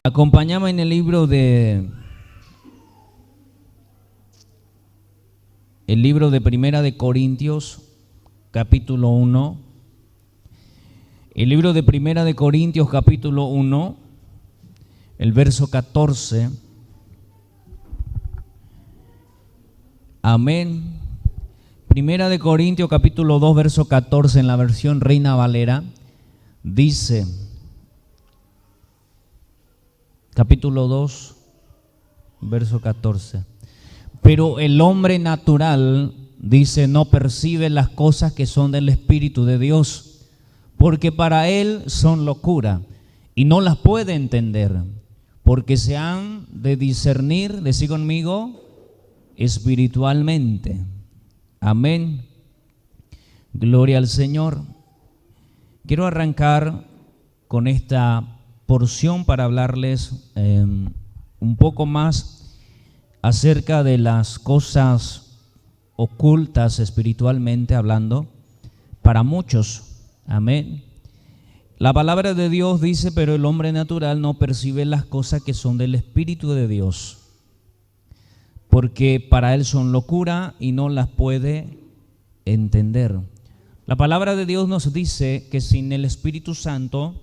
Acompáñame en el libro de Primera de Corintios, capítulo 1. El libro de Primera de Corintios, capítulo 1, el verso 14. Amén. Primera de Corintios, capítulo 2, verso 14, en la versión Reina Valera, dice, capítulo 2, verso 14. Pero el hombre natural, dice, no percibe las cosas que son del Espíritu de Dios, porque para él son locura y no las puede entender, porque se han de discernir, decid conmigo, espiritualmente. Amén. Gloria al Señor. Quiero arrancar con esta porción para hablarles un poco más acerca de las cosas ocultas espiritualmente hablando para muchos. Amén. La palabra de Dios dice, pero el hombre natural no percibe las cosas que son del Espíritu de Dios, porque para él son locura y no las puede entender. La palabra de Dios nos dice que sin el Espíritu Santo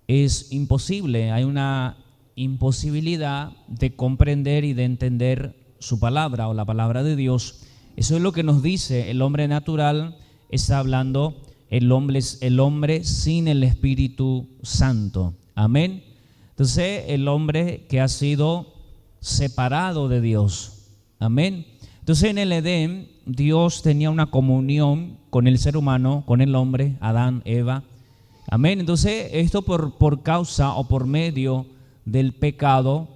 es imposible, hay una imposibilidad de comprender y de entender su palabra o la palabra de Dios. Eso es lo que nos dice el hombre natural, está hablando el hombre sin el Espíritu Santo. Amén. Entonces el hombre que ha sido separado de Dios. Amén. Entonces en el Edén Dios tenía una comunión con el ser humano, con el hombre, Adán, Eva. Amén. Entonces esto por causa o por medio del pecado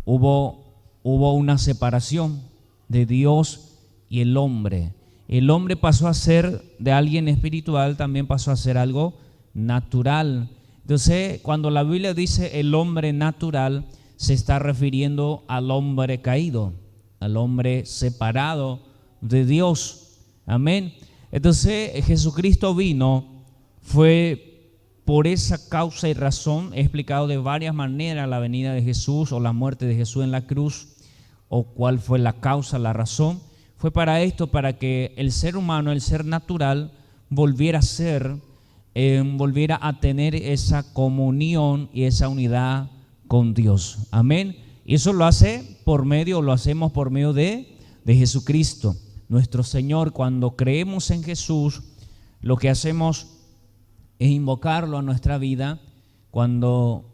hubo una separación de Dios y el hombre. El hombre pasó a ser de alguien espiritual, también pasó a ser algo natural. Entonces cuando la Biblia dice el hombre natural, se está refiriendo al hombre caído, al hombre separado de Dios. Amén. Entonces Jesucristo vino, fue por esa causa y razón. He explicado de varias maneras la venida de Jesús o la muerte de Jesús en la cruz, o cuál fue la causa, la razón. Fue para esto, para que el ser humano, el ser natural, volviera a tener esa comunión y esa unidad con Dios. Amén. Y eso lo hacemos por medio de Jesucristo, nuestro Señor. Cuando creemos en Jesús, lo que hacemos es invocarlo a nuestra vida. Cuando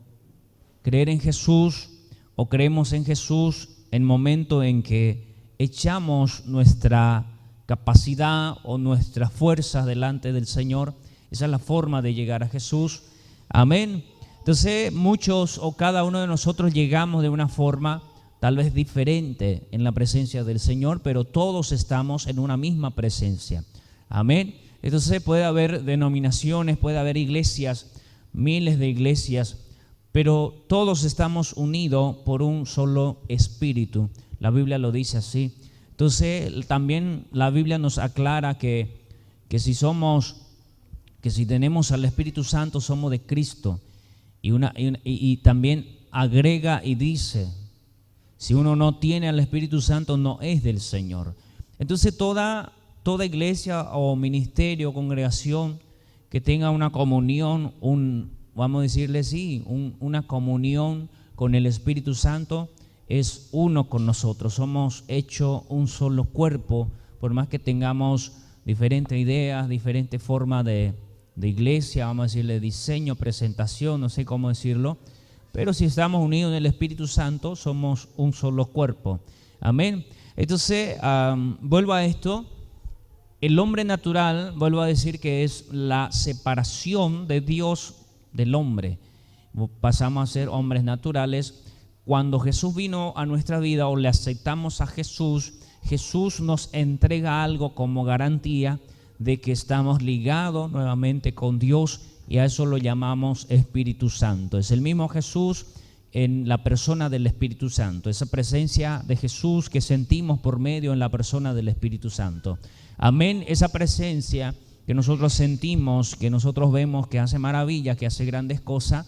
creer en Jesús o creemos en Jesús, en el momento en que echamos nuestra capacidad o nuestras fuerzas delante del Señor, esa es la forma de llegar a Jesús. Amén. Entonces muchos o cada uno de nosotros llegamos de una forma tal vez diferente en la presencia del Señor, pero todos estamos en una misma presencia. Amén. Entonces puede haber denominaciones, puede haber iglesias, miles de iglesias, pero todos estamos unidos por un solo espíritu. La Biblia lo dice así. Entonces también la Biblia nos aclara que si tenemos al Espíritu Santo, somos de Cristo. Y también agrega y dice, si uno no tiene al Espíritu Santo, no es del Señor. Entonces toda iglesia o ministerio, congregación que tenga una comunión, vamos a decirle así, una comunión con el Espíritu Santo, es uno con nosotros. Somos hechos un solo cuerpo, por más que tengamos diferentes ideas, diferentes formas de iglesia, vamos a decirle diseño, presentación, no sé cómo decirlo, pero si estamos unidos en el Espíritu Santo, somos un solo cuerpo. Amén. Entonces, vuelvo a esto. El hombre natural, vuelvo a decir que es la separación de Dios del hombre. Pasamos a ser hombres naturales. Cuando Jesús vino a nuestra vida o le aceptamos a Jesús, Jesús nos entrega algo como garantía de que estamos ligados nuevamente con Dios, y a eso lo llamamos Espíritu Santo. Es el mismo Jesús en la persona del Espíritu Santo, esa presencia de Jesús que sentimos por medio en la persona del Espíritu Santo. Amén. Esa presencia que nosotros sentimos, que nosotros vemos que hace maravillas, que hace grandes cosas,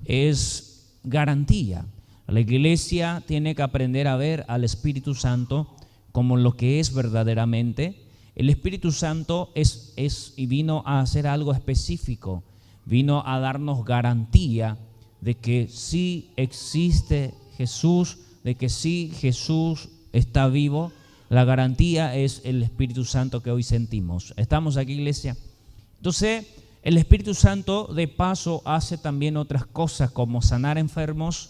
es garantía. La iglesia tiene que aprender a ver al Espíritu Santo como lo que es verdaderamente. El Espíritu Santo es y vino a hacer algo específico, vino a darnos garantía de que sí existe Jesús, de que sí Jesús está vivo. La garantía es el Espíritu Santo que hoy sentimos. ¿Estamos aquí, iglesia? Entonces, el Espíritu Santo de paso hace también otras cosas como sanar enfermos,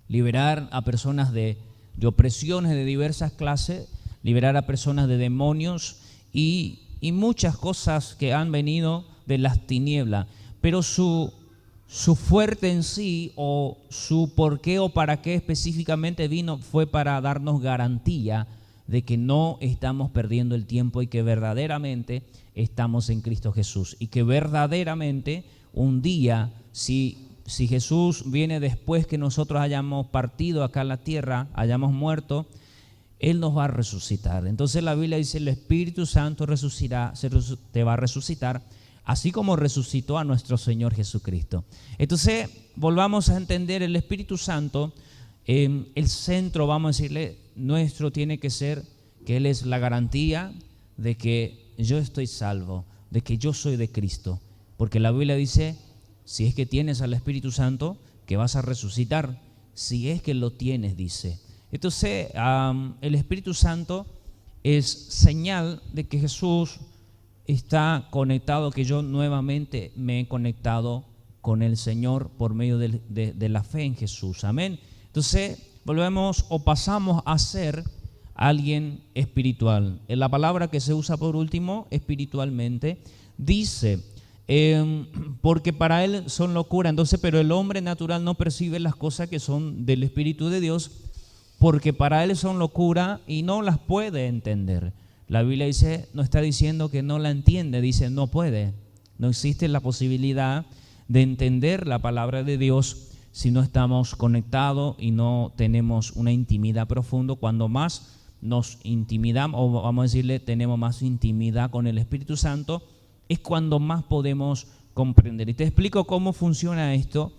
liberar a personas de opresiones de diversas clases, liberar a personas de demonios y muchas cosas que han venido de las tinieblas. Pero su fuerte en sí, o su por qué o para qué específicamente vino, fue para darnos garantía de que no estamos perdiendo el tiempo y que verdaderamente estamos en Cristo Jesús. Y que verdaderamente un día, si Jesús viene después que nosotros hayamos partido acá en la tierra, hayamos muerto, Él nos va a resucitar. Entonces la Biblia dice: el Espíritu Santo te va a resucitar, así como resucitó a nuestro Señor Jesucristo. Entonces, volvamos a entender, el Espíritu Santo, el centro, vamos a decirle, nuestro tiene que ser que Él es la garantía de que yo estoy salvo, de que yo soy de Cristo. Porque la Biblia dice: si es que tienes al Espíritu Santo, que vas a resucitar. Si es que lo tienes, dice. Entonces, el Espíritu Santo es señal de que Jesús está conectado, que yo nuevamente me he conectado con el Señor por medio de la fe en Jesús. Amén. Entonces, volvemos o pasamos a ser alguien espiritual. En la palabra que se usa por último, espiritualmente, dice: porque para él son locura. Entonces, pero el hombre natural no percibe las cosas que son del Espíritu de Dios, porque para él son locura y no las puede entender. La Biblia dice, no está diciendo que no la entiende, dice no puede. No existe la posibilidad de entender la palabra de Dios si no estamos conectados y no tenemos una intimidad profunda. Cuando más nos intimidamos, o vamos a decirle, tenemos más intimidad con el Espíritu Santo, es cuando más podemos comprender. Y te explico cómo funciona esto.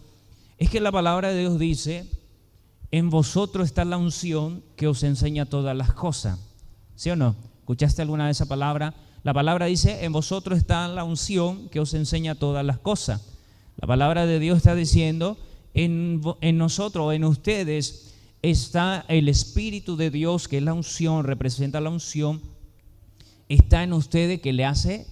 Es que la palabra de Dios dice: en vosotros está la unción que os enseña todas las cosas. ¿Sí o no? ¿Escuchaste alguna de esa palabra? La palabra dice: en vosotros está la unción que os enseña todas las cosas. La palabra de Dios está diciendo: en nosotros, en ustedes está el Espíritu de Dios, que es la unción, representa la unción. Está en ustedes, que le hace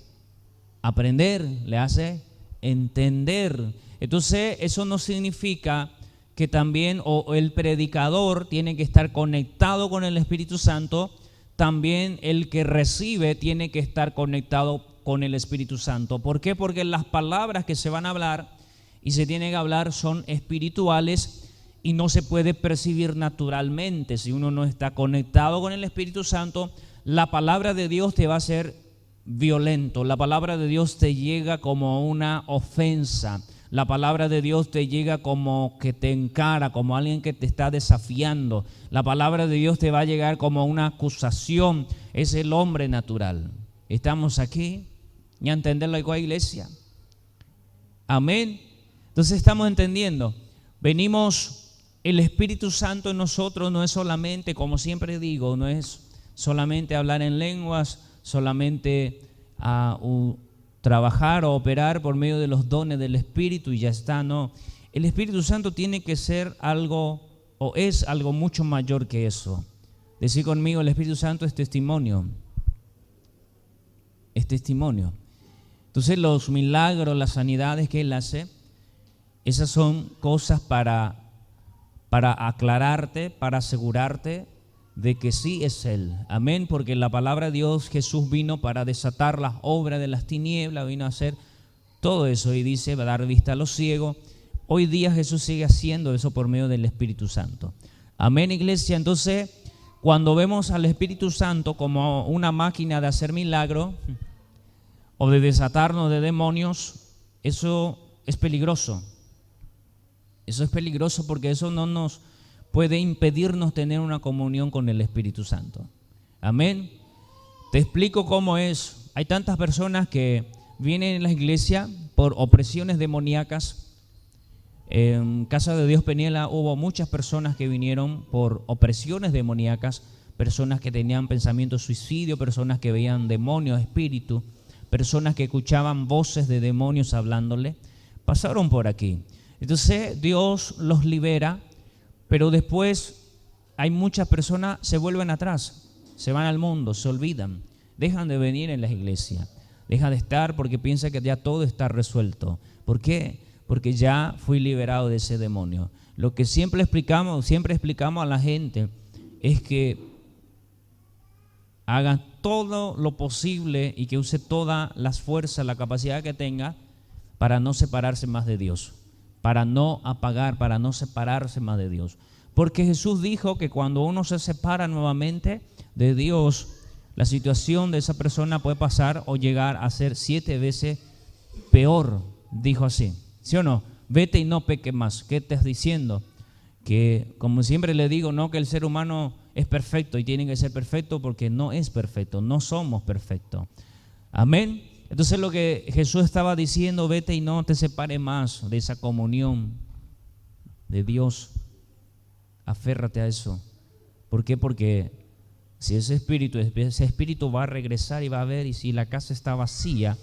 aprender, le hace entender. Entonces, eso no significa que también o el predicador tiene que estar conectado con el Espíritu Santo. También el que recibe tiene que estar conectado con el Espíritu Santo. ¿Por qué? Porque las palabras que se van a hablar y se tienen que hablar son espirituales y no se puede percibir naturalmente. Si uno no está conectado con el Espíritu Santo, la palabra de Dios te va a ser violento. La palabra de Dios te llega como una ofensa. La palabra de Dios te llega como que te encara, como alguien que te está desafiando. La palabra de Dios te va a llegar como una acusación. Es el hombre natural. ¿Estamos aquí? ¿Ya entenderlo igual, iglesia? Amén. Entonces estamos entendiendo. Venimos, el Espíritu Santo en nosotros no es solamente, como siempre digo, no es solamente hablar en lenguas, solamente trabajar o operar por medio de los dones del Espíritu y ya está, no. El Espíritu Santo tiene que ser algo, o es algo mucho mayor que eso. Decir conmigo: el Espíritu Santo es testimonio. Es testimonio. Entonces los milagros, las sanidades que Él hace, esas son cosas para aclararte, para asegurarte de que sí es Él. Amén, porque la palabra de Dios, Jesús vino para desatar las obras de las tinieblas, vino a hacer todo eso y dice, va a dar vista a los ciegos. Hoy día Jesús sigue haciendo eso por medio del Espíritu Santo. Amén, iglesia. Entonces, cuando vemos al Espíritu Santo como una máquina de hacer milagros o de desatarnos de demonios, eso es peligroso. Eso es peligroso porque eso no nos puede impedirnos tener una comunión con el Espíritu Santo. Amén. Te explico cómo es. Hay tantas personas que vienen a la iglesia por opresiones demoníacas, En Casa de Dios Peniela hubo muchas personas que vinieron por opresiones demoníacas, personas que tenían pensamientos suicidio, personas que veían demonios, espíritus, personas que escuchaban voces de demonios hablándole, pasaron por aquí. Entonces Dios los libera, pero después hay muchas personas se vuelven atrás, se van al mundo, se olvidan, dejan de venir en las iglesias, dejan de estar porque piensan que ya todo está resuelto. ¿Por qué? Porque ya fui liberado de ese demonio. Lo que siempre explicamos a la gente es que haga todo lo posible y que use todas las fuerzas, la capacidad que tenga para no separarse más de Dios, para no apagar, para no separarse más de Dios. Porque Jesús dijo que cuando uno se separa nuevamente de Dios, la situación de esa persona puede pasar o llegar a ser 7 veces peor, dijo así. ¿Sí o no? Vete y no peques más. ¿Qué estás diciendo? Que, como siempre le digo, no que el ser humano es perfecto y tiene que ser perfecto, porque no es perfecto, no somos perfectos. Amén. Entonces lo que Jesús estaba diciendo, vete y no te separes más de esa comunión de Dios. Aférrate a eso. ¿Por qué? Porque si ese espíritu va a regresar y va a ver, y si la casa está vacía,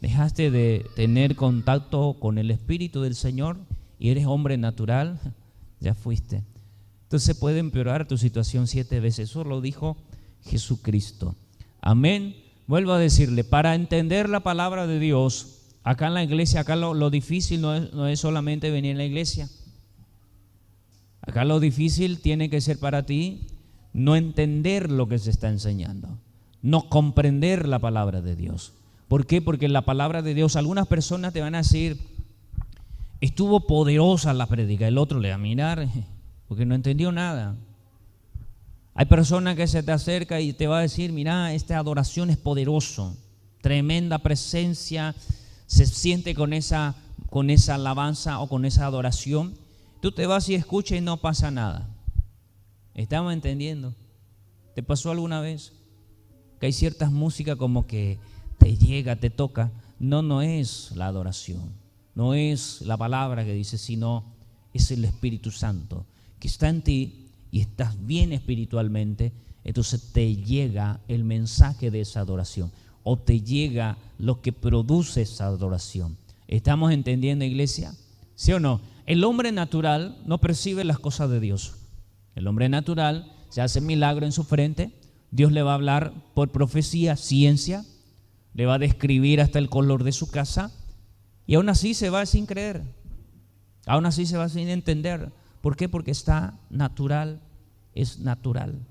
dejaste de tener contacto con el Espíritu del Señor y eres hombre natural, ya fuiste. Entonces puede empeorar tu situación 7 veces. Eso lo dijo Jesucristo. Amén. Vuelvo a decirle, para entender la palabra de Dios, acá en la iglesia, acá lo difícil no es solamente venir a la iglesia. Acá lo difícil tiene que ser para ti no entender lo que se está enseñando, no comprender la palabra de Dios. ¿Por qué? Porque la palabra de Dios, algunas personas te van a decir, estuvo poderosa la prédica, el otro le va a mirar porque no entendió nada. Hay personas que se te acerca y te va a decir, mira, esta adoración es poderoso, tremenda presencia, se siente con esa alabanza o con esa adoración. Tú te vas y escuchas y no pasa nada. ¿Estamos entendiendo? ¿Te pasó alguna vez que hay ciertas músicas como que te llega, te toca? No es la adoración, no es la palabra que dice, sino es el Espíritu Santo que está en ti y estás bien espiritualmente. Entonces te llega el mensaje de esa adoración o te llega lo que produce esa adoración. ¿Estamos entendiendo, iglesia? ¿Sí o no? El hombre natural no percibe las cosas de Dios. El hombre natural se hace milagro en su frente, Dios le va a hablar por profecía, ciencia, le va a describir hasta el color de su casa, y aún así se va sin creer, aún así se va sin entender. ¿Por qué? Porque está natural, es natural,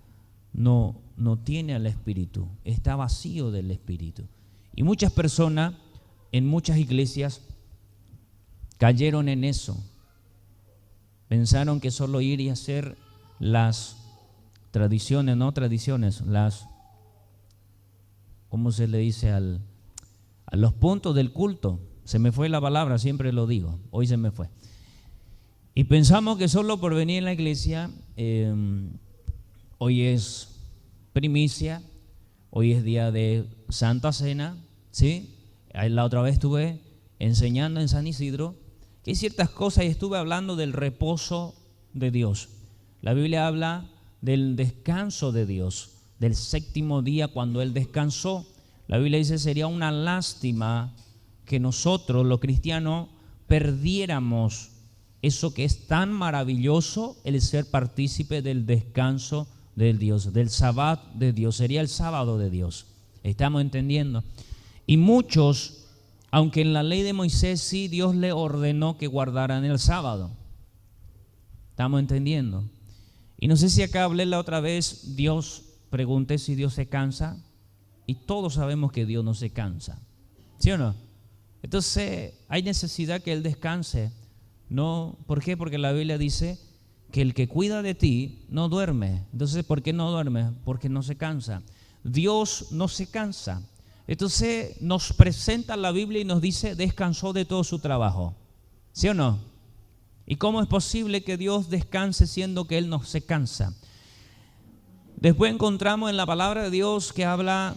no tiene al Espíritu, está vacío del Espíritu. Y muchas personas en muchas iglesias cayeron en eso. Pensaron que solo ir y hacer las tradiciones, ¿cómo se le dice? A los puntos del culto. Se me fue la palabra, siempre lo digo, hoy se me fue. Y pensamos que solo por venir a la iglesia, hoy es primicia, hoy es día de Santa Cena, ¿sí? La otra vez estuve enseñando en San Isidro que hay ciertas cosas y estuve hablando del reposo de Dios. La Biblia habla del descanso de Dios, del 7º día cuando Él descansó. La Biblia dice, sería una lástima que nosotros, los cristianos, perdiéramos eso que es tan maravilloso, el ser partícipe del descanso de Dios, del sábado de Dios. Sería el sábado de Dios. ¿Estamos entendiendo? Y muchos, aunque en la ley de Moisés sí Dios le ordenó que guardaran el sábado. ¿Estamos entendiendo? Y no sé si acá hablé la otra vez, pregunté si Dios se cansa, y todos sabemos que Dios no se cansa, ¿sí o no? Entonces hay necesidad que Él descanse, ¿no? ¿Por qué? Porque la Biblia dice que el que cuida de ti no duerme. Entonces, ¿por qué no duerme? Porque no se cansa. Dios no se cansa. Entonces nos presenta la Biblia y nos dice, descansó de todo su trabajo, ¿sí o no? ¿Y cómo es posible que Dios descanse siendo que Él no se cansa? Después encontramos en la palabra de Dios que habla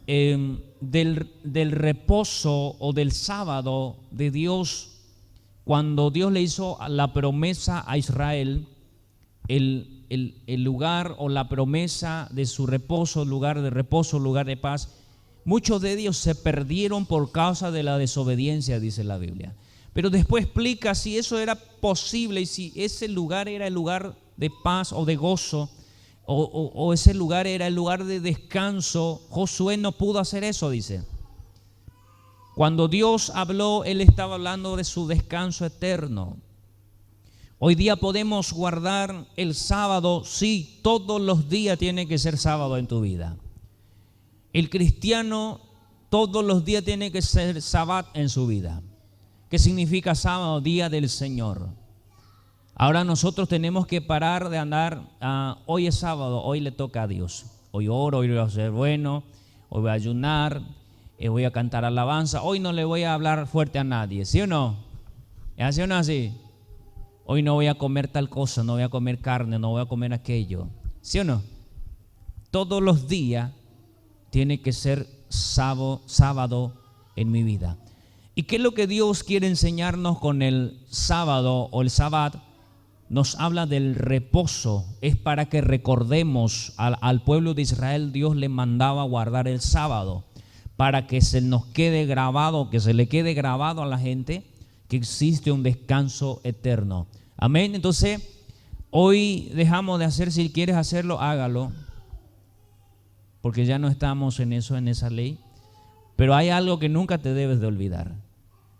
del reposo o del sábado de Dios cuando Dios le hizo la promesa a Israel, el lugar o la promesa de su reposo, lugar de paz, muchos de ellos se perdieron por causa de la desobediencia, dice la Biblia. Pero después explica si eso era posible y si ese lugar era el lugar de paz o de gozo, o ese lugar era el lugar de descanso. Josué no pudo hacer eso, dice. Cuando Dios habló, Él estaba hablando de su descanso eterno. Hoy día podemos guardar el sábado, sí, todos los días tiene que ser sábado en tu vida. El cristiano todos los días tiene que ser sabbat en su vida. ¿Qué significa sábado? Día del Señor. Ahora nosotros tenemos que parar de andar, hoy es sábado, hoy le toca a Dios. Hoy oro, hoy voy a ser bueno, hoy voy a ayunar, voy a cantar alabanza, hoy no le voy a hablar fuerte a nadie, ¿sí o no? ¿Es así o no así? Hoy no voy a comer tal cosa, no voy a comer carne, no voy a comer aquello, ¿sí o no? Todos los días tiene que ser sábado en mi vida. ¿Y qué es lo que Dios quiere enseñarnos con el sábado o el sabbat? Nos habla del reposo. Es para que recordemos al pueblo de Israel. Dios le mandaba guardar el sábado para que se nos quede grabado, que se le quede grabado a la gente que existe un descanso eterno. Amén. Entonces hoy dejamos de hacer, si quieres hacerlo, hágalo, porque ya no estamos en eso, en esa ley. Pero hay algo que nunca te debes de olvidar.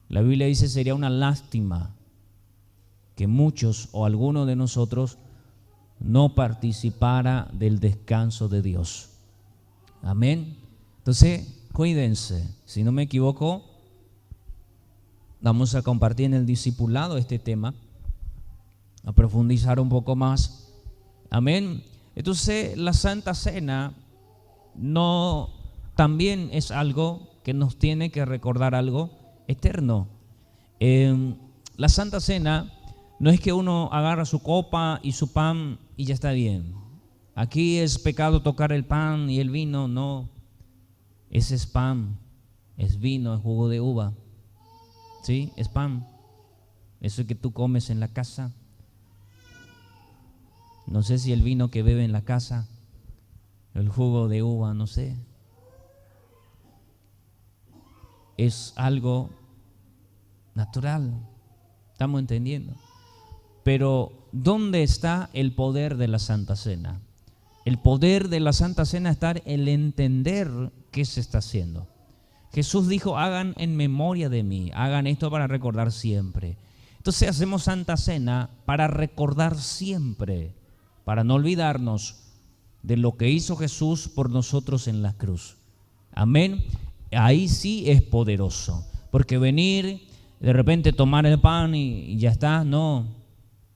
La Biblia dice: sería una lástima que muchos o algunos de nosotros no participara del descanso de Dios. Amén. Entonces, cuídense. Si no me equivoco, vamos a compartir en el discipulado este tema, a profundizar un poco más. Amén. Entonces, la Santa Cena también es algo que nos tiene que recordar algo eterno. La Santa Cena no es que uno agarra su copa y su pan y ya está bien. Aquí es pecado tocar el pan y el vino, no. Ese es pan, es vino, es jugo de uva. ¿Sí? Es pan. Eso que tú comes en la casa. No sé si el vino que bebe en la casa, el jugo de uva, no sé. Es algo natural. ¿Estamos entendiendo? Pero ¿dónde está el poder de la Santa Cena? El poder de la Santa Cena está en el entender qué se está haciendo. Jesús dijo: hagan en memoria de mí, hagan esto para recordar siempre. Entonces hacemos Santa Cena para recordar siempre, para no olvidarnos de lo que hizo Jesús por nosotros en la cruz. Amén. Ahí sí es poderoso, porque venir de repente tomar el pan y ya está, no.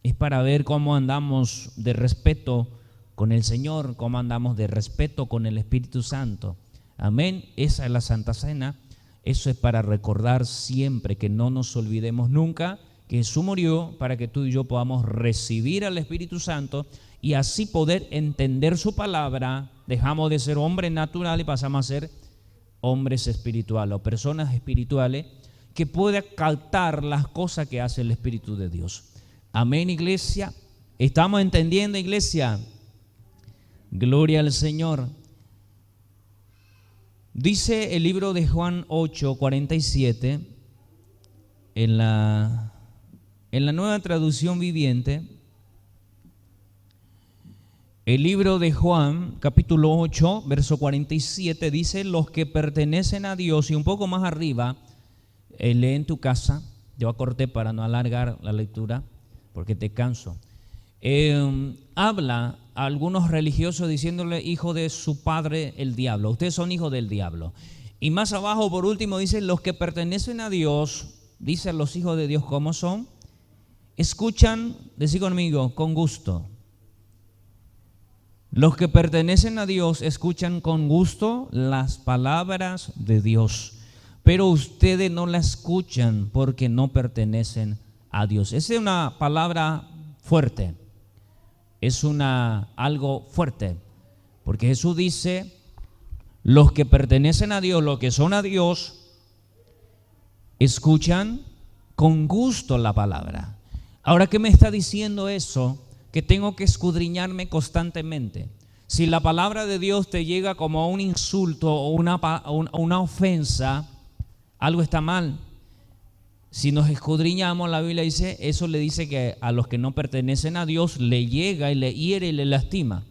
Es para ver cómo andamos de respeto con el Señor, cómo andamos de respeto con el Espíritu Santo. Amén. Esa es la Santa Cena. Eso es para recordar siempre, que no nos olvidemos nunca que Jesús murió para que tú y yo podamos recibir al Espíritu Santo y así poder entender su palabra. Dejamos de ser hombres naturales y pasamos a ser hombres espirituales o personas espirituales que puedan captar las cosas que hace el Espíritu de Dios. Amén, iglesia. ¿Estamos entendiendo, iglesia? Gloria al Señor. Dice el libro de Juan 8:47 en la Nueva Traducción Viviente. El libro de Juan, capítulo 8, verso 47, dice: los que pertenecen a Dios, y un poco más arriba, lee en tu casa. Yo acorté para no alargar la lectura, porque te canso. Habla a algunos religiosos diciéndole hijo de su padre el diablo. Ustedes son hijos del diablo. Y más abajo, por último, dice: los que pertenecen a Dios, dice los hijos de Dios, ¿cómo son? Escuchan, decí conmigo, con gusto. Los que pertenecen a Dios escuchan con gusto las palabras de Dios, pero ustedes no la escuchan porque no pertenecen a Dios. Esa es una palabra fuerte, es algo fuerte, porque Jesús dice: los que pertenecen a Dios, los que son a Dios, escuchan con gusto la palabra. Ahora, ¿qué me está diciendo eso? Que tengo que escudriñarme constantemente. Si la palabra de Dios te llega como un insulto o una ofensa, algo está mal. Si nos escudriñamos, la Biblia dice, eso le dice que a los que no pertenecen a Dios le llega y le hiere y le lastima.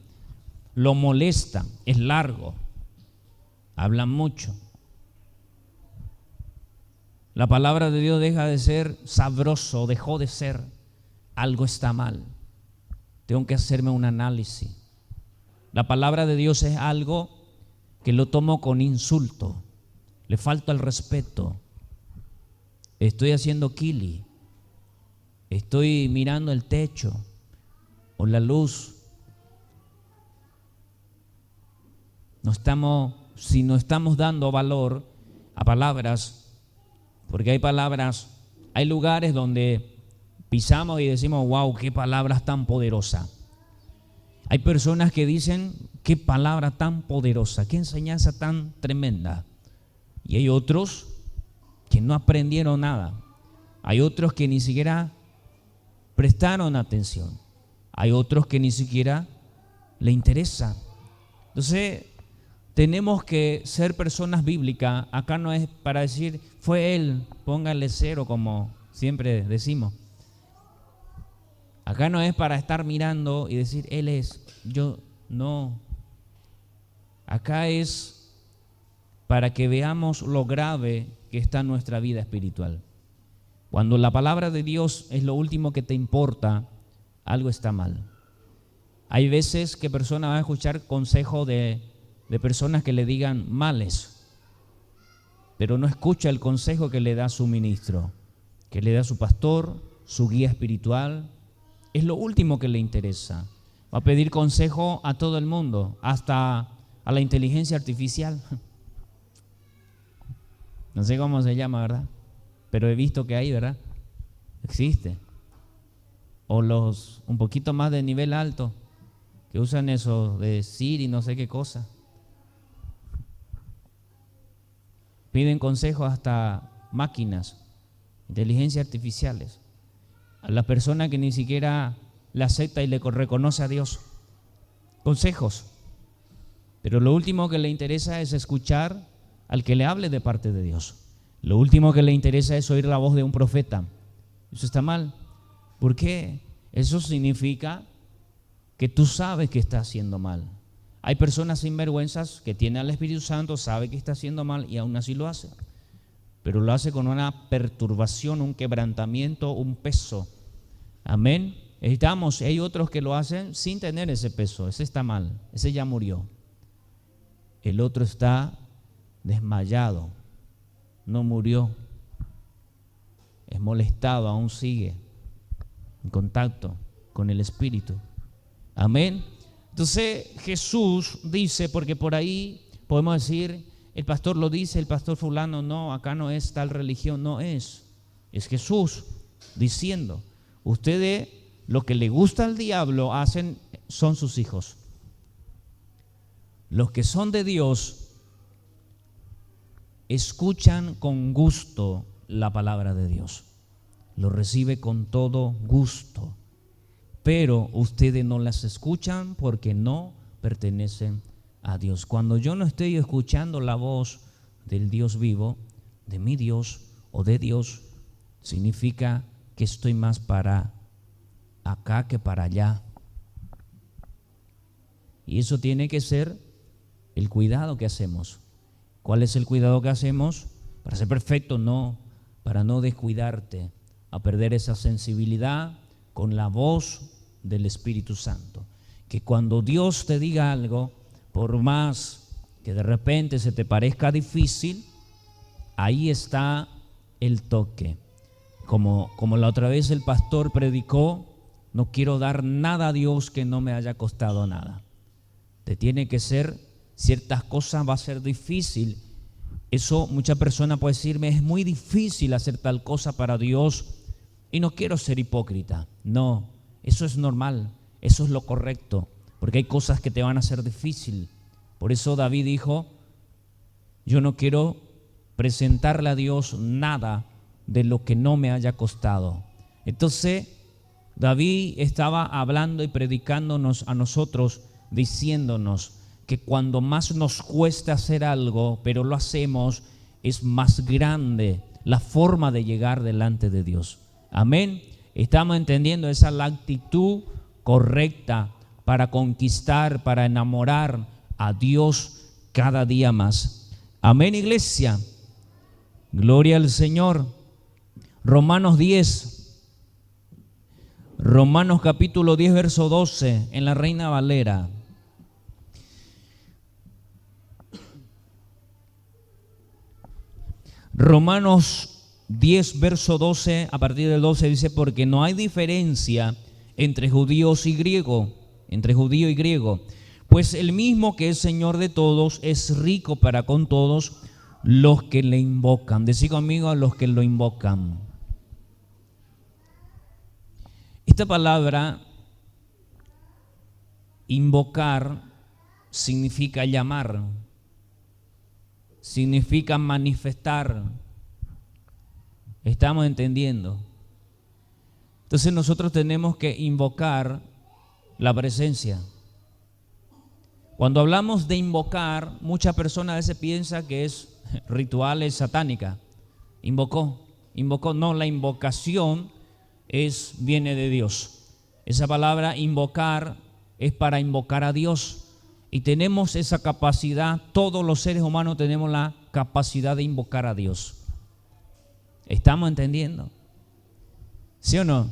Lo molesta, es largo, hablan mucho. La palabra de Dios deja de ser sabroso, dejó de ser, algo está mal. Tengo que hacerme un análisis. La palabra de Dios es algo que lo tomo con insulto, le falta el respeto. Estoy haciendo kili, estoy mirando el techo o la luz. Si no estamos dando valor a palabras, porque hay palabras, hay lugares donde pisamos y decimos, wow, qué palabras tan poderosas. Hay personas que dicen, qué palabra tan poderosa, qué enseñanza tan tremenda. Y hay otros que no aprendieron nada. Hay otros que ni siquiera prestaron atención. Hay otros que ni siquiera le interesa. Entonces, tenemos que ser personas bíblicas. Acá no es para decir, fue él, póngale 0 como siempre decimos. Acá no es para estar mirando y decir, él es, yo no. Acá es para que veamos lo grave que está en nuestra vida espiritual. Cuando la palabra de Dios es lo último que te importa, algo está mal. Hay veces que personas van a escuchar consejos de personas que le digan males, pero no escucha el consejo que le da su ministro, que le da su pastor, su guía espiritual. Es lo último que le interesa. Va a pedir consejo a todo el mundo, hasta a la inteligencia artificial. No sé cómo se llama, ¿verdad? Pero he visto que hay, ¿verdad? Existe. O los un poquito más de nivel alto, que usan eso de Siri, no sé qué cosa. Piden consejos hasta máquinas, inteligencias artificiales. A la persona que ni siquiera la acepta y le reconoce a Dios. Consejos. Pero lo último que le interesa es escuchar al que le hable de parte de Dios. Lo último que le interesa es oír la voz de un profeta. Eso está mal. ¿Por qué? Eso significa que tú sabes que está haciendo mal. Hay personas sinvergüenzas que tienen al Espíritu Santo, sabe que está haciendo mal y aún así lo hace. Pero lo hace con una perturbación, un quebrantamiento, un peso. Amén. Hay otros que lo hacen sin tener ese peso. Ese está mal, ese ya murió. El otro está desmayado, no murió, es molestado, aún sigue en contacto con el Espíritu. Amén. Entonces Jesús dice, porque por ahí podemos decir, el pastor lo dice, el pastor fulano, no, acá no es tal religión, no es Jesús diciendo, ustedes lo que le gusta al diablo hacen, son sus hijos. Los que son de Dios escuchan con gusto la palabra de Dios, lo recibe con todo gusto, pero ustedes no las escuchan porque no pertenecen a Dios. Cuando yo no estoy escuchando la voz del Dios vivo, de mi Dios o de Dios, significa que estoy más para acá que para allá. Y eso tiene que ser el cuidado que hacemos. ¿Cuál es el cuidado que hacemos? Para ser perfecto, no, para no descuidarte, a perder esa sensibilidad con la voz del Espíritu Santo. Que cuando Dios te diga algo, por más que de repente se te parezca difícil, ahí está el toque. Como la otra vez el pastor predicó, no quiero dar nada a Dios que no me haya costado nada. Te tiene que ser, ciertas cosas va a ser difícil. Eso mucha persona puede decirme, es muy difícil hacer tal cosa para Dios y no quiero ser hipócrita. No, eso es normal, eso es lo correcto, porque hay cosas que te van a hacer difícil. Por eso David dijo, yo no quiero presentarle a Dios nada de lo que no me haya costado. Entonces, David estaba hablando y predicándonos a nosotros, diciéndonos que cuando más nos cuesta hacer algo, pero lo hacemos, es más grande la forma de llegar delante de Dios. Amén. Estamos entendiendo, esa es la actitud correcta para conquistar, para enamorar a Dios cada día más. Amén, iglesia. Gloria al Señor. Romanos 10. Romanos capítulo 10, verso 12, en la Reina Valera. Romanos 10, verso 12, a partir del 12 dice: porque no hay diferencia entre judíos y griego, entre judío y griego, pues el mismo que es Señor de todos es rico para con todos los que le invocan. Decí conmigo: a los que lo invocan. Esta palabra invocar significa llamar, significa manifestar. ¿Estamos entendiendo? Entonces nosotros tenemos que invocar la presencia. Cuando hablamos de invocar, muchas personas a veces piensan que es rituales satánica. Invocó. No, la invocación viene de Dios. Esa palabra invocar es para invocar a Dios. Y tenemos esa capacidad, todos los seres humanos tenemos la capacidad de invocar a Dios. ¿Estamos entendiendo? ¿Sí o no?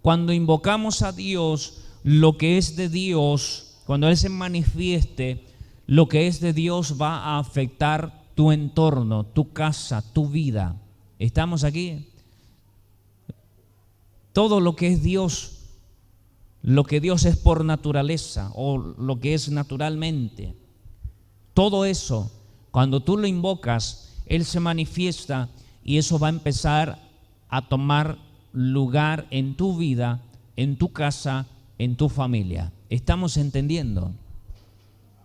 Cuando invocamos a Dios, lo que es de Dios, cuando Él se manifieste, lo que es de Dios va a afectar tu entorno, tu casa, tu vida. ¿Estamos aquí? Todo lo que es Dios, lo que Dios es por naturaleza o lo que es naturalmente, todo eso, cuando tú lo invocas, Él se manifiesta y eso va a empezar a tomar lugar en tu vida, en tu casa, en tu familia. ¿Estamos entendiendo?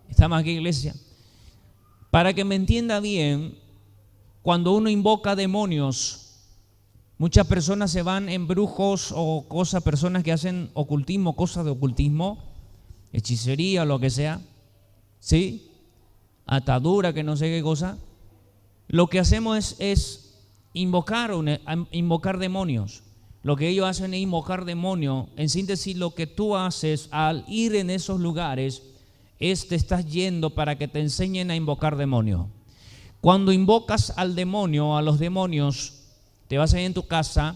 ¿Estamos aquí, iglesia? Para que me entienda bien, cuando uno invoca demonios, muchas personas se van en brujos o personas que hacen ocultismo, cosas de ocultismo, hechicería o lo que sea, ¿sí? Atadura, que no sé qué cosa. Lo que hacemos es invocar demonios. Lo que ellos hacen es invocar demonios. En síntesis, lo que tú haces al ir en esos lugares es te estás yendo para que te enseñen a invocar demonios. Cuando invocas al demonio, a los demonios, te vas a ir en tu casa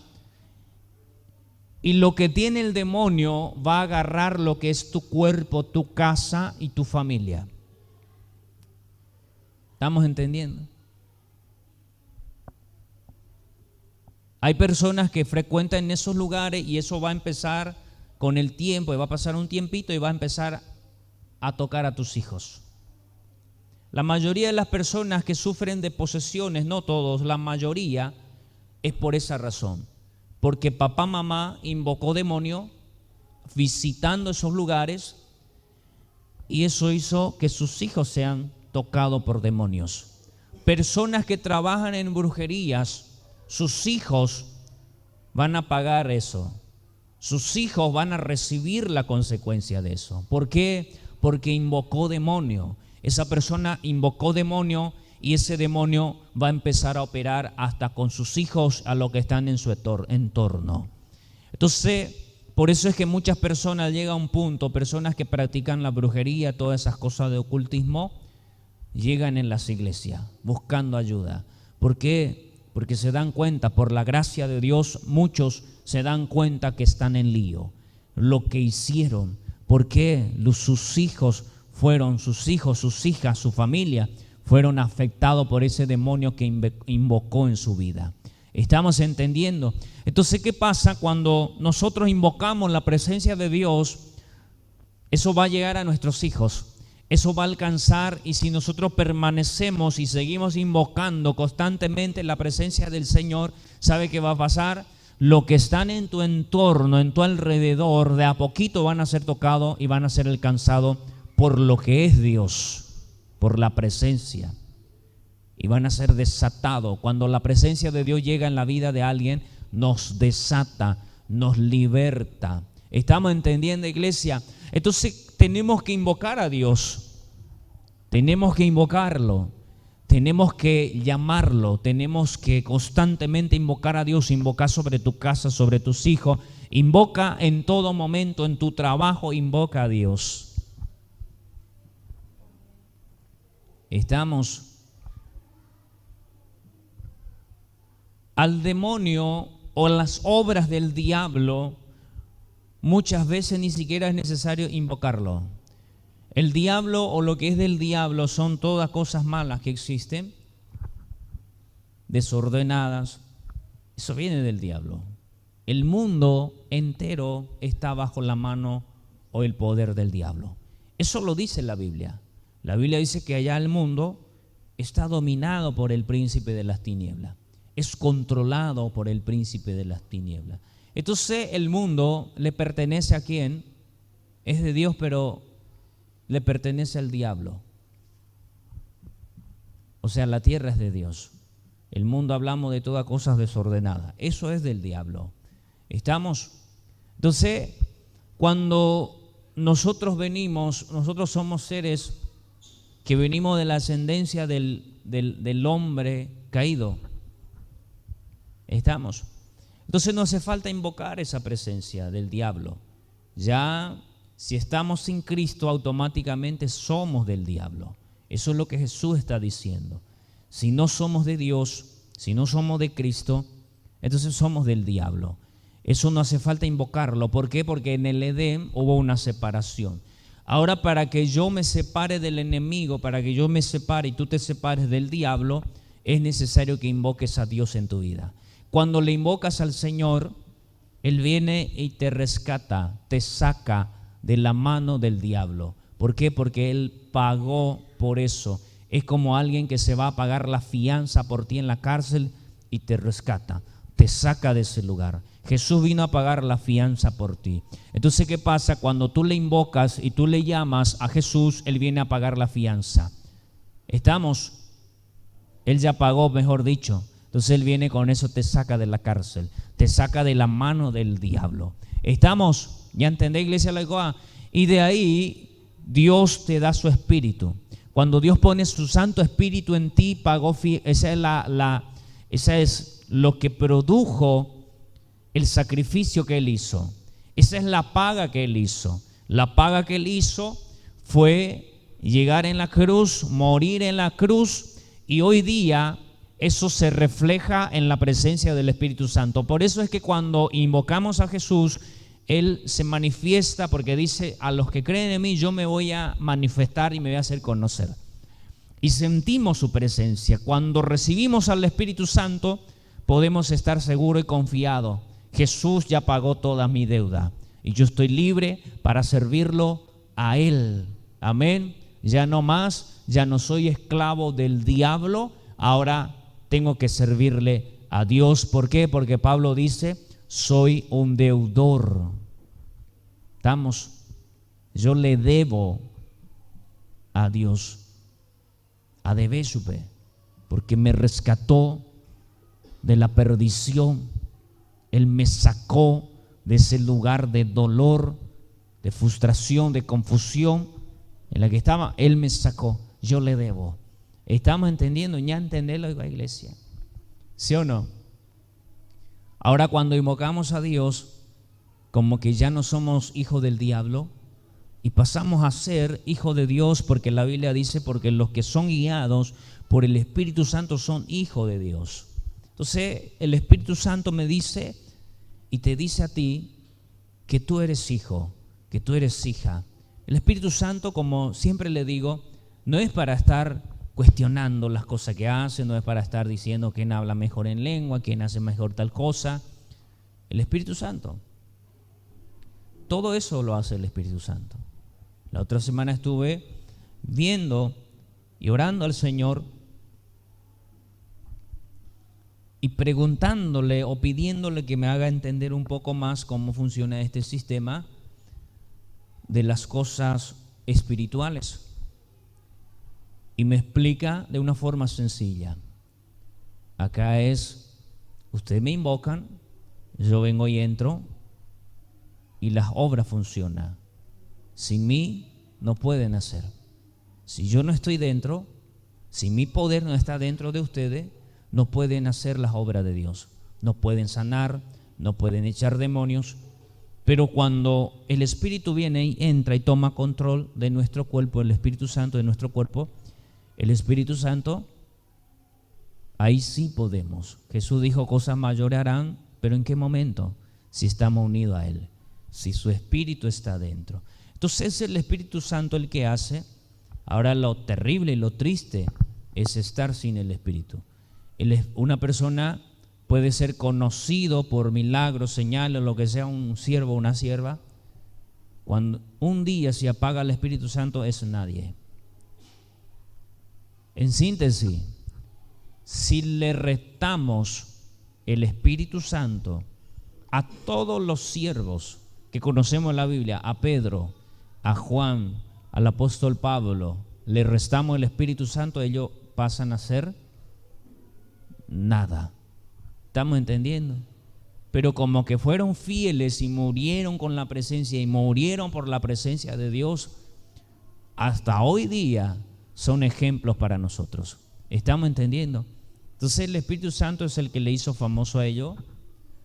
y lo que tiene el demonio va a agarrar lo que es tu cuerpo, tu casa y tu familia. ¿Estamos entendiendo? Hay personas que frecuentan esos lugares y eso va a empezar con el tiempo, y va a pasar un tiempito y va a empezar a tocar a tus hijos. La mayoría de las personas que sufren de posesiones, no todos, la mayoría, es por esa razón. Porque papá, mamá invocó demonio visitando esos lugares y eso hizo que sus hijos sean tocados por demonios. Personas que trabajan en brujerías, sus hijos van a pagar eso. Sus hijos van a recibir la consecuencia de eso. ¿Por qué? Porque invocó demonio. Esa persona invocó demonio y ese demonio va a empezar a operar hasta con sus hijos, a los que están en su entorno. Entonces, por eso es que muchas personas llegan a un punto, personas que practican la brujería, todas esas cosas de ocultismo, llegan en las iglesias buscando ayuda. ¿Por qué? Porque se dan cuenta, por la gracia de Dios, muchos se dan cuenta que están en lío. Lo que hicieron, ¿por qué? Sus hijos, sus hijas, su familia fueron afectados por ese demonio que invocó en su vida. ¿Estamos entendiendo? Entonces, ¿qué pasa cuando nosotros invocamos la presencia de Dios? Eso va a llegar a nuestros hijos. Eso va a alcanzar, y si nosotros permanecemos y seguimos invocando constantemente la presencia del Señor, ¿sabe qué va a pasar? Lo que están en tu entorno, en tu alrededor, de a poquito van a ser tocados y van a ser alcanzados por lo que es Dios, por la presencia. y van a ser desatados. Cuando la presencia de Dios llega en la vida de alguien, nos desata, nos liberta. ¿Estamos entendiendo, iglesia? Entonces tenemos que invocar a Dios, tenemos que invocarlo, tenemos que llamarlo, tenemos que constantemente invocar a Dios, invocar sobre tu casa, sobre tus hijos, invoca en todo momento, en tu trabajo, invoca a Dios. Estamos. Al demonio o las obras del diablo, muchas veces ni siquiera es necesario invocarlo. El diablo o lo que es del diablo son todas cosas malas que existen, desordenadas. Eso viene del diablo. El mundo entero está bajo la mano o el poder del diablo. Eso lo dice la Biblia. La Biblia dice que allá el mundo está dominado por el príncipe de las tinieblas. Es controlado por el príncipe de las tinieblas. Entonces el mundo le pertenece a quién? Es de Dios, pero le pertenece al diablo. O sea, la tierra es de Dios. El mundo, hablamos de todas cosas desordenadas. Eso es del diablo. ¿Estamos? Entonces, cuando nosotros somos seres que venimos de la ascendencia del hombre caído. ¿Estamos? Entonces no hace falta invocar esa presencia del diablo. Ya si estamos sin Cristo, automáticamente somos del diablo. Eso es lo que Jesús está diciendo. Si no somos de Dios, si no somos de Cristo, entonces somos del diablo. Eso no hace falta invocarlo. ¿Por qué? Porque en el Edén hubo una separación. Ahora, para que yo me separe del enemigo, para que yo me separe y tú te separes del diablo, es necesario que invoques a Dios en tu vida. Cuando le invocas al Señor, Él viene y te rescata, te saca de la mano del diablo. ¿Por qué? Porque Él pagó por eso. Es como alguien que se va a pagar la fianza por ti en la cárcel y te rescata, te saca de ese lugar. Jesús vino a pagar la fianza por ti. Entonces, ¿qué pasa? Cuando tú le invocas y tú le llamas a Jesús, Él viene a pagar la fianza. ¿Estamos? Él ya pagó, mejor dicho. Entonces Él viene con eso, te saca de la cárcel, te saca de la mano del diablo. ¿Estamos? ¿Ya entendéis, iglesia la Goa? Y de ahí Dios te da su espíritu. Cuando Dios pone su Santo Espíritu en ti, pagó esa es lo que produjo el sacrificio que Él hizo. Esa es la paga que Él hizo. La paga que Él hizo fue llegar en la cruz, morir en la cruz, y hoy día eso se refleja en la presencia del Espíritu Santo. Por eso es que cuando invocamos a Jesús, Él se manifiesta, porque dice: a los que creen en mí yo me voy a manifestar y me voy a hacer conocer. Y sentimos su presencia. Cuando recibimos al Espíritu Santo, podemos estar seguros y confiados. Jesús ya pagó toda mi deuda y yo estoy libre para servirlo a Él. Amén. Ya no más, ya no soy esclavo del diablo, ahora tengo que servirle a Dios. ¿Por qué? Porque Pablo dice: soy un deudor. ¿Estamos? Yo le debo a Dios, a debe supe, porque me rescató de la perdición. Él me sacó de ese lugar de dolor, de frustración, de confusión en la que estaba. Él me sacó, yo le debo. ¿Estamos entendiendo? ¿Ya entenderlo, iglesia? ¿Sí o no? Ahora, cuando invocamos a Dios, como que ya no somos hijos del diablo y pasamos a ser hijos de Dios, porque la Biblia dice: porque los que son guiados por el Espíritu Santo son hijos de Dios. Entonces el Espíritu Santo me dice y te dice a ti que tú eres hijo, que tú eres hija. El Espíritu Santo, como siempre le digo, no es para estar cuestionando las cosas que hace, no es para estar diciendo quién habla mejor en lengua, quién hace mejor tal cosa. El Espíritu Santo, todo eso lo hace el Espíritu Santo. La otra semana estuve viendo y orando al Señor y preguntándole o pidiéndole que me haga entender un poco más cómo funciona este sistema de las cosas espirituales. y me explica de una forma sencilla. Acá es, ustedes me invocan, yo vengo y entro y las obras funcionan. Sin mí no pueden hacer. Si yo no estoy dentro, si mi poder no está dentro de ustedes, no pueden hacer las obras de Dios. No pueden sanar, no pueden echar demonios. Pero cuando el Espíritu viene y entra y toma control de nuestro cuerpo, el Espíritu Santo de nuestro cuerpo, el Espíritu Santo, ahí sí podemos. Jesús dijo, cosas mayores harán, pero ¿en qué momento? Si estamos unidos a Él, si su Espíritu está dentro. Entonces es el Espíritu Santo el que hace. Ahora lo terrible y lo triste es estar sin el Espíritu. Una persona puede ser conocido por milagros, señales, lo que sea, un siervo o una sierva. Cuando un día se apaga el Espíritu Santo es nadie. En síntesis, si le restamos el Espíritu Santo a todos los siervos que conocemos en la Biblia, a Pedro, a Juan, al apóstol Pablo, le restamos el Espíritu Santo, ellos pasan a ser nada. ¿Estamos entendiendo? Pero como que fueron fieles y murieron con la presencia y murieron por la presencia de Dios, hasta hoy día son ejemplos para nosotros. ¿Estamos entendiendo? Entonces el Espíritu Santo es el que le hizo famoso a ellos.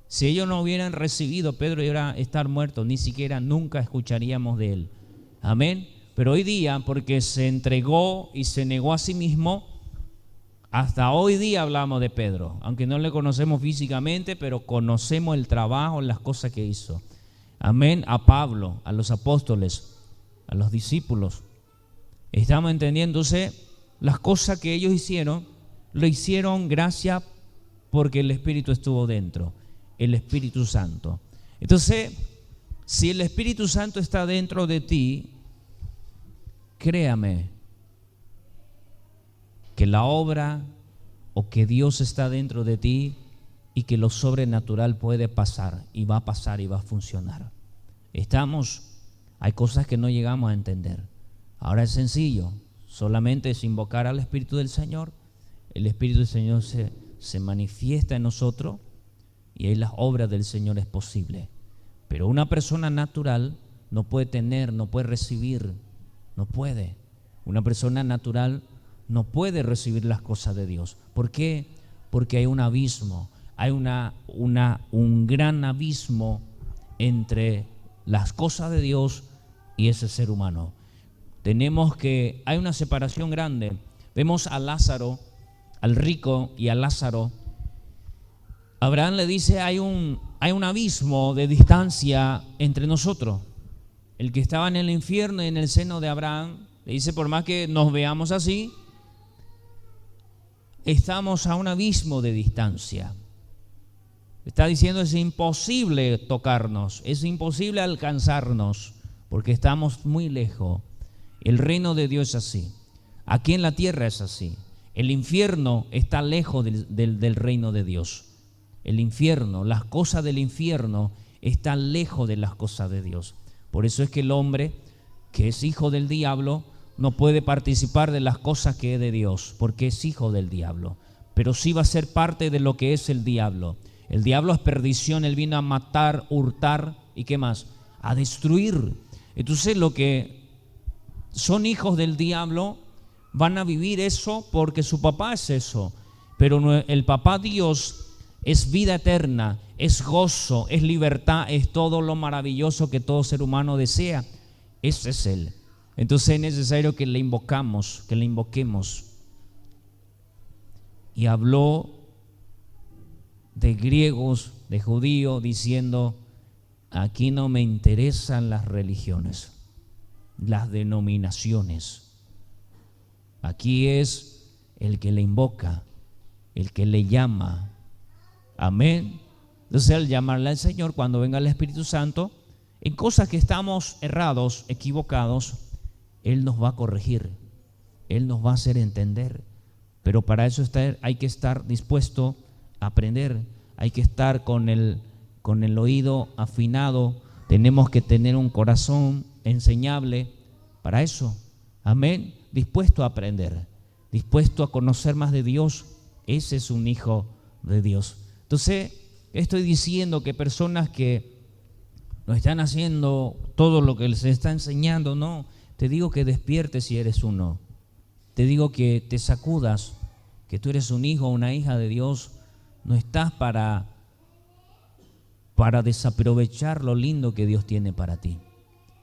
Si ellos no hubieran recibido, Pedro iba a estar muerto, ni siquiera nunca escucharíamos de él. Amén. Pero hoy día, porque se entregó y se negó a sí mismo, hasta hoy día hablamos de Pedro, aunque no le conocemos físicamente, pero conocemos el trabajo, las cosas que hizo. Amén. A Pablo, a los apóstoles, a los discípulos. ¿Estamos entendiendo? Entonces, las cosas que ellos hicieron, lo hicieron gracias porque el Espíritu estuvo dentro, el Espíritu Santo. Entonces, si el Espíritu Santo está dentro de ti, créame que la obra o que Dios está dentro de ti y que lo sobrenatural puede pasar y va a funcionar. Hay cosas que no llegamos a entender. Ahora es sencillo, solamente es invocar al Espíritu del Señor. El Espíritu del Señor se manifiesta en nosotros y ahí las obras del Señor es posible. Pero una persona natural no puede tener, no puede recibir, no puede. Una persona natural no puede recibir las cosas de Dios. ¿Por qué? Porque hay un abismo, hay un gran abismo entre las cosas de Dios y ese ser humano. Hay una separación grande. Vemos a Lázaro, al rico y a Lázaro. Abraham le dice, hay un abismo de distancia entre nosotros. El que estaba en el infierno y en el seno de Abraham, le dice, por más que nos veamos así, estamos a un abismo de distancia. Está diciendo, es imposible tocarnos, es imposible alcanzarnos, porque estamos muy lejos. El reino de Dios es así. Aquí en la tierra es así. El infierno está lejos del reino de Dios. El infierno, las cosas del infierno están lejos de las cosas de Dios. Por eso es que el hombre que es hijo del diablo no puede participar de las cosas que es de Dios, porque es hijo del diablo. Pero sí va a ser parte de lo que es el diablo. El diablo es perdición, él vino a matar, hurtar y ¿qué más? A destruir. Entonces lo que son hijos del diablo van a vivir eso porque su papá es eso. Pero el papá Dios es vida eterna, es gozo, es libertad, es todo lo maravilloso que todo ser humano desea. Ese es Él. Entonces es necesario que le invoquemos. Y habló de griegos, de judíos, diciendo, aquí no me interesan las religiones, las denominaciones. Aquí es el que le invoca, el que le llama. Amén. Entonces al llamarle al Señor, cuando venga el Espíritu Santo, en cosas que estamos errados, equivocados, Él nos va a corregir, Él nos va a hacer entender. Pero para eso hay que estar dispuesto a aprender, hay que estar con el oído afinado, tenemos que tener un corazón enseñable para eso. Amén. Dispuesto a aprender. dispuesto a conocer más de Dios, ese es un hijo de Dios. Entonces, estoy diciendo que personas que no están haciendo todo lo que les está enseñando, no, te digo que despiertes si eres uno. Te digo que te sacudas, que tú eres un hijo o una hija de Dios. No estás para desaprovechar lo lindo que Dios tiene para ti.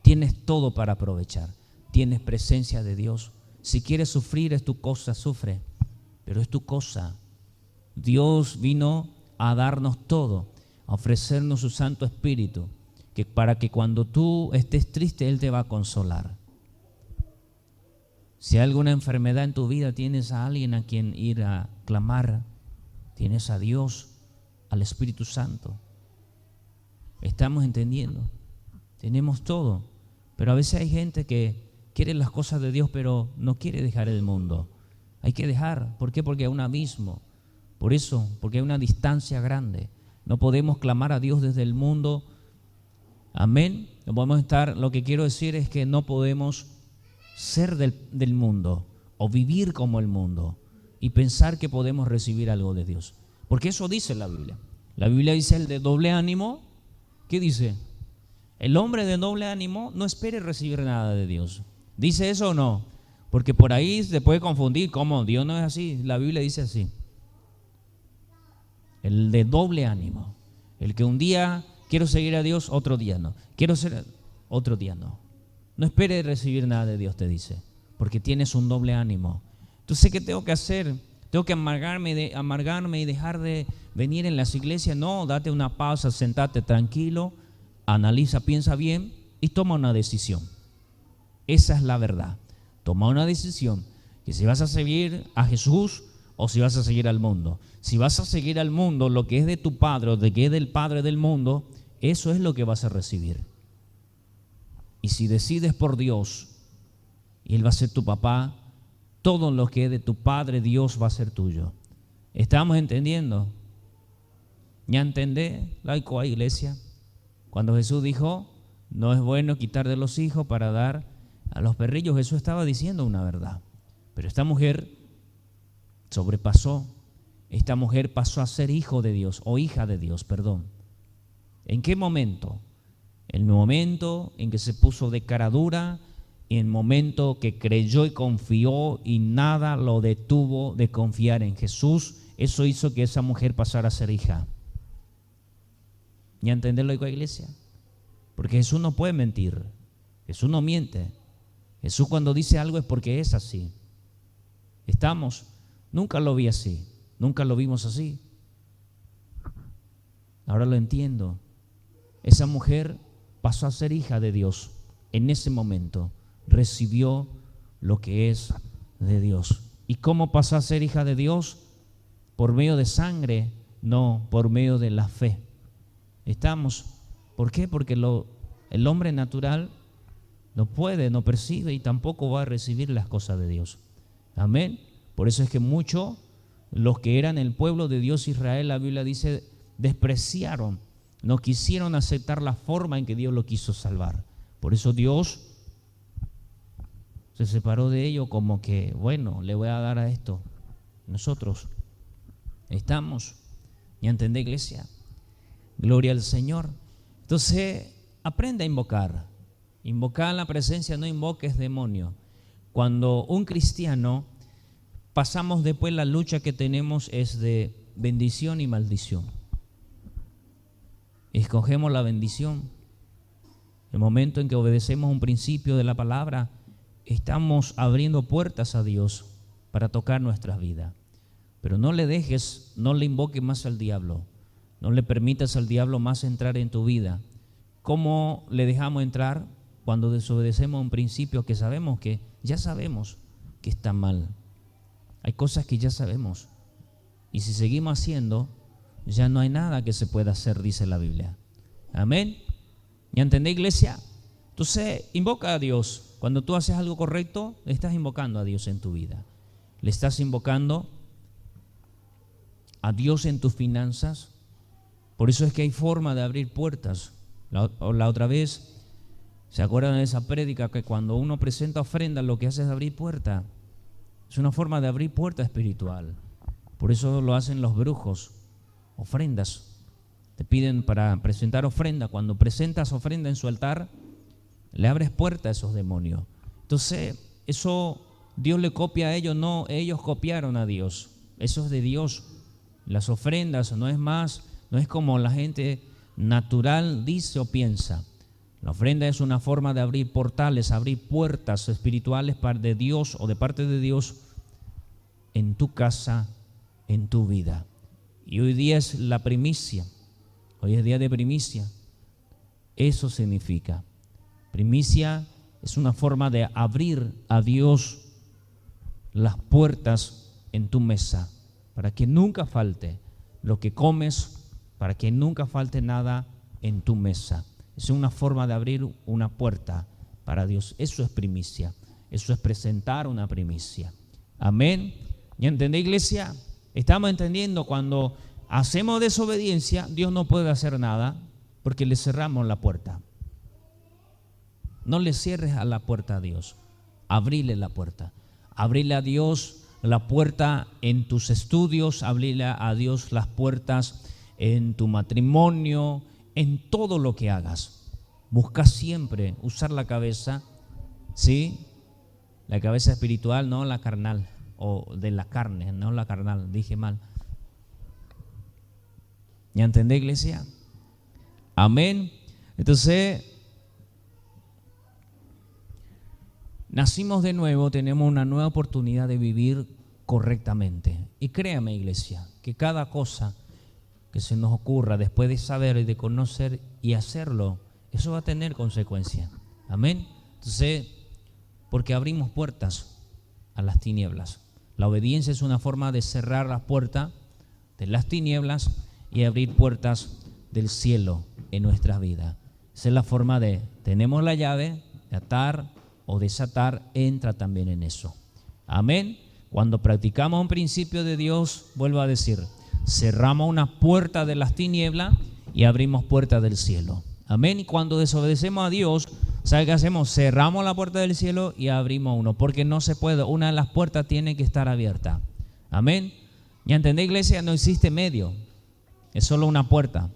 Tienes todo para aprovechar. Tienes presencia de Dios. Si quieres sufrir es tu cosa, sufre, pero es tu cosa. Dios vino a darnos todo, a ofrecernos su Santo Espíritu, para que cuando tú estés triste, Él te va a consolar. Si hay alguna enfermedad en tu vida, tienes a alguien a quien ir a clamar, tienes a Dios, al Espíritu Santo. ¿Estamos entendiendo? Tenemos todo, pero a veces hay gente que quiere las cosas de Dios, pero no quiere dejar el mundo. Hay que dejar. ¿Por qué? Porque hay un abismo. Por eso, porque hay una distancia grande. No podemos clamar a Dios desde el mundo. Amén. No podemos estar. Lo que quiero decir es que no podemos ser del mundo o vivir como el mundo y pensar que podemos recibir algo de Dios. Porque eso dice la Biblia. La Biblia dice: el de doble ánimo, ¿qué dice? El hombre de doble ánimo no espere recibir nada de Dios. ¿Dice eso o no? Porque por ahí se puede confundir. ¿Cómo? Dios no es así. La Biblia dice así. El de doble ánimo. El que un día quiero seguir a Dios, otro día no. Quiero ser, otro día no. No espere recibir nada de Dios, te dice. Porque tienes un doble ánimo. Entonces, ¿qué tengo que hacer? ¿Tengo que amargarme y dejar de venir en las iglesias? No, date una pausa, sentate tranquilo, analiza, piensa bien y toma una decisión. Esa es la verdad. Toma una decisión, que si vas a seguir a Jesús o si vas a seguir al mundo. Si vas a seguir al mundo, lo que es de tu padre o de que es del padre del mundo, eso es lo que vas a recibir. Y si decides por Dios y Él va a ser tu papá, todo lo que es de tu Padre Dios va a ser tuyo. ¿Estamos entendiendo? ¿Ya entendé, laico a iglesia? Cuando Jesús dijo, no es bueno quitar de los hijos para dar a los perrillos, Jesús estaba diciendo una verdad. Pero esta mujer sobrepasó, esta mujer pasó a ser hijo de Dios, o hija de Dios, perdón. ¿En qué momento? El momento en que se puso de cara dura, en el momento que creyó y confió y nada lo detuvo de confiar en Jesús. Eso hizo que esa mujer pasara a ser hija. ¿Ya entenderlo, iglesia? Porque Jesús no puede mentir. Jesús no miente. Jesús cuando dice algo es porque es así. ¿Estamos? Nunca lo vi así. Nunca lo vimos así. Ahora lo entiendo. Esa mujer pasó a ser hija de Dios. En ese momento recibió lo que es de Dios. ¿Y cómo pasó a ser hija de Dios? ¿Por medio de sangre? No, por medio de la fe. ¿Estamos? ¿Por qué? Porque el hombre natural no puede, no percibe y tampoco va a recibir las cosas de Dios. Amén. Por eso es que muchos, los que eran el pueblo de Dios Israel, la Biblia dice, despreciaron, no quisieron aceptar la forma en que Dios lo quiso salvar. Por eso Dios se separó de ellos, como que, bueno, le voy a dar a esto. Nosotros estamos. ¿Ya entendé, iglesia? Gloria al Señor. Entonces, aprende a invocar. Invocar la presencia, no invoques demonio. Cuando un cristiano pasamos después, la lucha que tenemos es de bendición y maldición. Escogemos la bendición. El momento en que obedecemos un principio de la palabra, estamos abriendo puertas a Dios para tocar nuestras vidas. Pero no le dejes, no le invoques más al diablo. No le permitas al diablo más entrar en tu vida. ¿Cómo le dejamos entrar? Cuando desobedecemos un principio que sabemos que, ya sabemos que está mal. Hay cosas que ya sabemos. Y si seguimos haciendo, ya no hay nada que se pueda hacer, dice la Biblia. Amén. ¿Ya entendés, iglesia? Entonces, invoca a Dios. Cuando tú haces algo correcto, le estás invocando a Dios en tu vida. Le estás invocando a Dios en tus finanzas. Por eso es que hay forma de abrir puertas. La otra vez, ¿se acuerdan de esa prédica que cuando uno presenta ofrenda lo que hace es abrir puerta? Es una forma de abrir puerta espiritual. Por eso lo hacen los brujos, ofrendas. Te piden para presentar ofrenda. Cuando presentas ofrenda en su altar, le abres puerta a esos demonios. Entonces, eso Dios le copia a ellos, no, ellos copiaron a Dios. Eso es de Dios. Las ofrendas no es como la gente natural dice o piensa. La ofrenda es una forma de abrir portales, abrir puertas espirituales de Dios o de parte de Dios en tu casa, en tu vida. Y hoy día es la primicia. Hoy es día de primicia. Eso significa. Primicia es una forma de abrir a Dios las puertas en tu mesa, para que nunca falte lo que comes, para que nunca falte nada en tu mesa. Es una forma de abrir una puerta para Dios. Eso es primicia. Eso es presentar una primicia. Amén. ¿Ya entendé, iglesia? Estamos entendiendo cuando hacemos desobediencia, Dios no puede hacer nada porque le cerramos la puerta. No le cierres a la puerta a Dios. Abrile la puerta. Abrile a Dios la puerta en tus estudios. Abrile a Dios las puertas en tu matrimonio, en todo lo que hagas. Busca siempre usar la cabeza, ¿sí? La cabeza espiritual, no la carnal, o de la carne, no la carnal, dije mal. ¿Ya entendé, iglesia? Amén. Entonces, nacimos de nuevo, tenemos una nueva oportunidad de vivir correctamente. Y créame, iglesia, que cada cosa que se nos ocurra después de saber y de conocer y hacerlo, eso va a tener consecuencias. Amén. Entonces, porque abrimos puertas a las tinieblas. La obediencia es una forma de cerrar la puerta de las tinieblas y abrir puertas del cielo en nuestras vidas. Esa es la forma de, tenemos la llave de atar o desatar, entra también en eso. Amén. Cuando practicamos un principio de Dios, vuelvo a decir, cerramos una puerta de las tinieblas y abrimos puertas del cielo. Amén. Y cuando desobedecemos a Dios, ¿sabe qué hacemos? Cerramos la puerta del cielo y abrimos uno, porque no se puede. Una de las puertas tiene que estar abierta. Amén. ¿Ya entendé, iglesia? No existe medio. Es solo una puerta.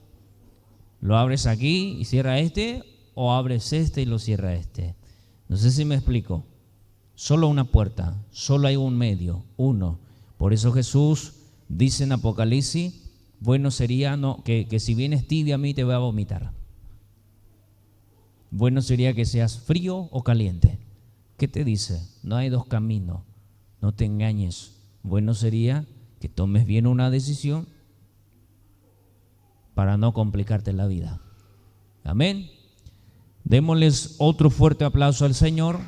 Lo abres aquí y cierra este, o abres este y lo cierra este. No sé si me explico. Solo una puerta, solo hay un medio, uno. Por eso Jesús dice en Apocalipsis, bueno sería que si vienes tibio a mí te voy a vomitar. Bueno sería que seas frío o caliente. ¿Qué te dice? No hay dos caminos, no te engañes. Bueno sería que tomes bien una decisión para no complicarte la vida. Amén. Démosles otro fuerte aplauso al Señor.